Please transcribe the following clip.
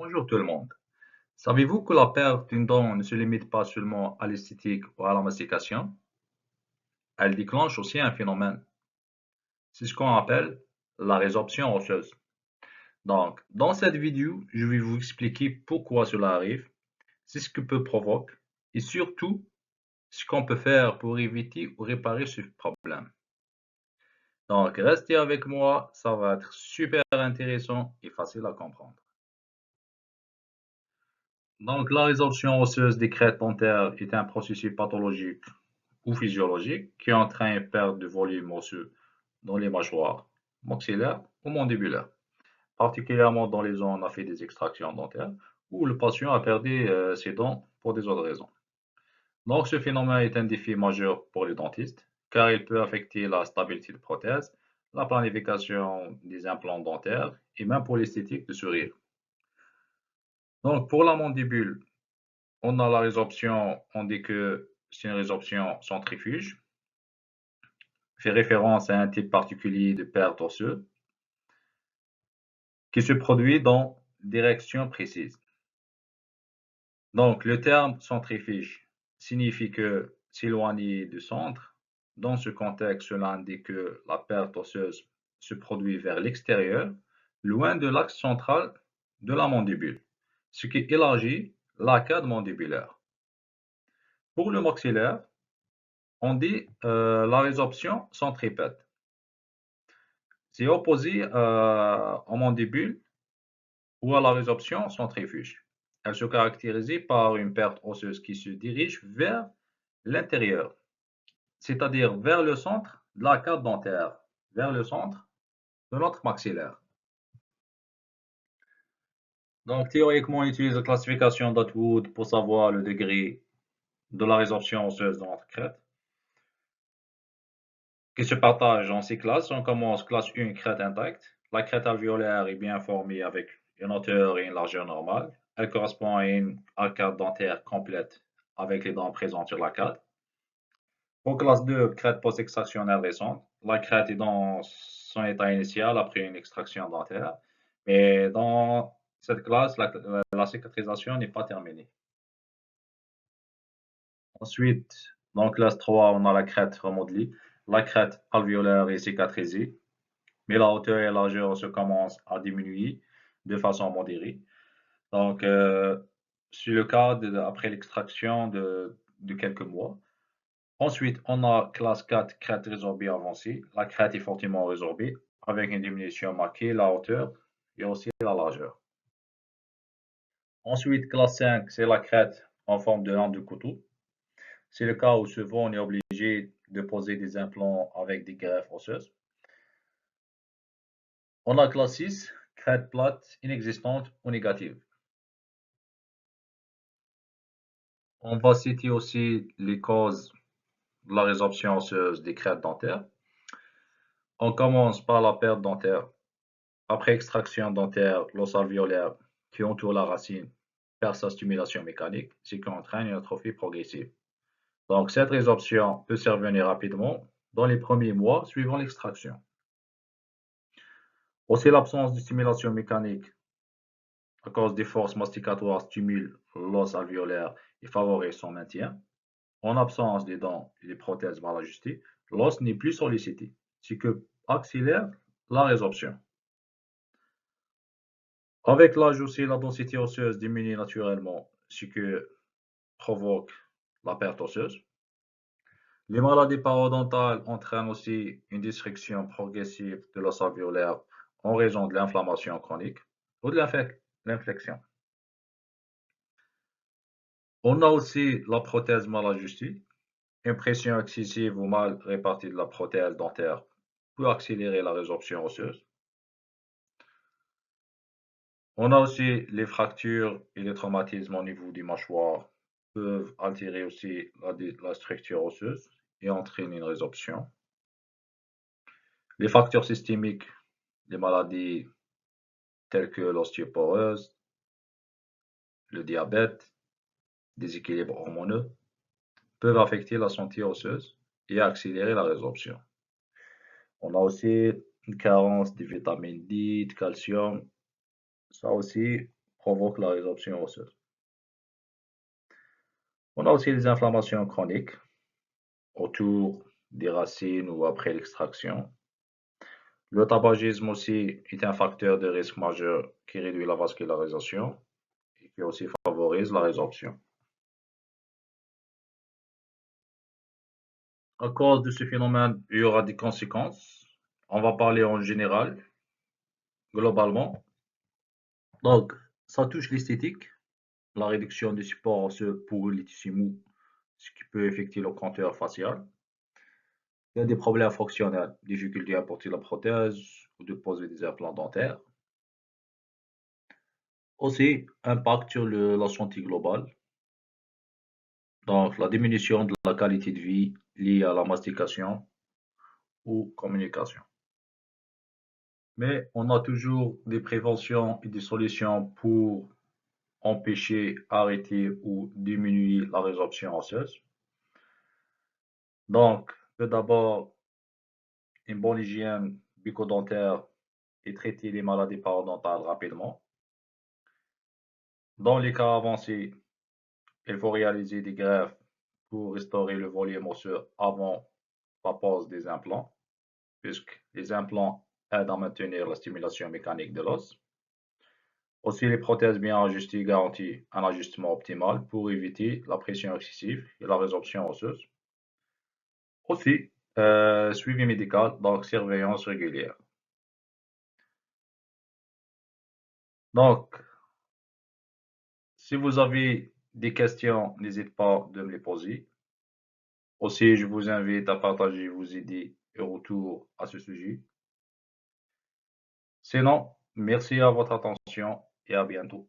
Bonjour tout le monde. Savez-vous que la perte d'une dent ne se limite pas seulement à l'esthétique ou à la mastication? Elle déclenche aussi un phénomène. C'est ce qu'on appelle la résorption osseuse. Donc, dans cette vidéo, je vais vous expliquer pourquoi cela arrive, c'est ce que peut provoquer et surtout ce qu'on peut faire pour éviter ou réparer ce problème. Donc, restez avec moi, ça va être super intéressant et facile à comprendre. Donc, la résorption osseuse des crêtes dentaires est un processus pathologique ou physiologique qui entraîne une perte de volume osseux dans les mâchoires maxillaires ou mandibulaires, particulièrement dans les zones où on a fait des extractions dentaires où le patient a perdu ses dents pour des autres raisons. Donc, ce phénomène est un défi majeur pour les dentistes car il peut affecter la stabilité de prothèse, la planification des implants dentaires et même pour l'esthétique de sourire. Donc, pour la mandibule, on a la résorption, on dit que c'est une résorption centrifuge, fait référence à un type particulier de perte osseuse qui se produit dans direction précise. Donc, le terme centrifuge signifie que s'éloigner du centre. Dans ce contexte, cela indique que la perte osseuse se produit vers l'extérieur, loin de l'axe central de la mandibule, ce qui élargit l'arcade mandibulaire. Pour le maxillaire, on dit la résorption centripète. C'est opposé en mandibule ou à la résorption centrifuge. Elle se caractérise par une perte osseuse qui se dirige vers l'intérieur, c'est-à-dire vers le centre de l'arcade dentaire, vers le centre de notre maxillaire. Donc, théoriquement, on utilise la classification d'Atwood pour savoir le degré de la résorption osseuse dans notre crête, qui se partage en 6 classes. On commence classe 1, crête intacte. La crête alvéolaire est bien formée avec une hauteur et une largeur normale. Elle correspond à une arcade dentaire complète avec les dents présentes sur l'arcade. Pour classe 2, crête post-extractionnelle récente. La crête est dans son état initial après une extraction dentaire. Mais dans cette classe, la cicatrisation n'est pas terminée. Ensuite, dans classe 3, on a la crête remodelée. La crête alvéolaire est cicatrisée, mais la hauteur et la largeur se commencent à diminuer de façon modérée. Donc, c'est le cas après l'extraction de quelques mois. Ensuite, on a classe 4, crête résorbée avancée. La crête est fortement résorbée avec une diminution marquée, la hauteur et aussi la largeur. Ensuite, classe 5, c'est la crête en forme de lame de couteau. C'est le cas où souvent on est obligé de poser des implants avec des greffes osseuses. On a classe 6, crête plate, inexistante ou négative. On va citer aussi les causes de la résorption osseuse des crêtes dentaires. On commence par la perte dentaire. Après extraction dentaire, l'os alvéolaire qui entoure la racine perd sa stimulation mécanique, ce qui entraîne une atrophie progressive. Donc, cette résorption peut survenir rapidement dans les premiers mois suivant l'extraction. Aussi, l'absence de stimulation mécanique à cause des forces masticatoires stimule l'os alvéolaire et favorise son maintien. En absence des dents et des prothèses mal ajustées, l'os n'est plus sollicité, ce qui accélère la résorption. Avec l'âge aussi, la densité osseuse diminue naturellement, ce qui provoque la perte osseuse. Les maladies parodontales entraînent aussi une destruction progressive de l'os alvéolaire en raison de l'inflammation chronique ou de l'infection. On a aussi la prothèse mal ajustée. Une pression excessive ou mal répartie de la prothèse dentaire peut accélérer la résorption osseuse. On a aussi les fractures et les traumatismes au niveau des mâchoires peuvent altérer aussi la structure osseuse et entraîner une résorption. Les facteurs systémiques, les maladies telles que l'ostéoporose, le diabète, déséquilibres hormonaux peuvent affecter la santé osseuse et accélérer la résorption. On a aussi une carence de vitamine D, de calcium. Ça aussi provoque la résorption osseuse. On a aussi les inflammations chroniques autour des racines ou après l'extraction. Le tabagisme aussi est un facteur de risque majeur qui réduit la vascularisation et qui aussi favorise la résorption. À cause de ce phénomène, il y aura des conséquences. On va parler en général, globalement. Donc, ça touche l'esthétique, la réduction des supports osseux pour les tissus mous, ce qui peut affecter le contour facial. Il y a des problèmes fonctionnels, difficulté à porter la prothèse ou de poser des implants dentaires. Aussi, impact sur la santé globale, donc la diminution de la qualité de vie liée à la mastication ou communication. Mais on a toujours des préventions et des solutions pour empêcher, arrêter ou diminuer la résorption osseuse. Donc, tout d'abord, une bonne hygiène bucco-dentaire et traiter les maladies parodontales rapidement. Dans les cas avancés, il faut réaliser des greffes pour restaurer le volume osseux avant la pose des implants, puisque les implants aident à maintenir la stimulation mécanique de l'os. Aussi, les prothèses bien ajustées garantissent un ajustement optimal pour éviter la pression excessive et la résorption osseuse. Aussi, suivi médical, donc surveillance régulière. Donc, si vous avez des questions, n'hésitez pas de me les poser. Aussi, je vous invite à partager vos idées et retours à ce sujet. Sinon, merci à votre attention et à bientôt.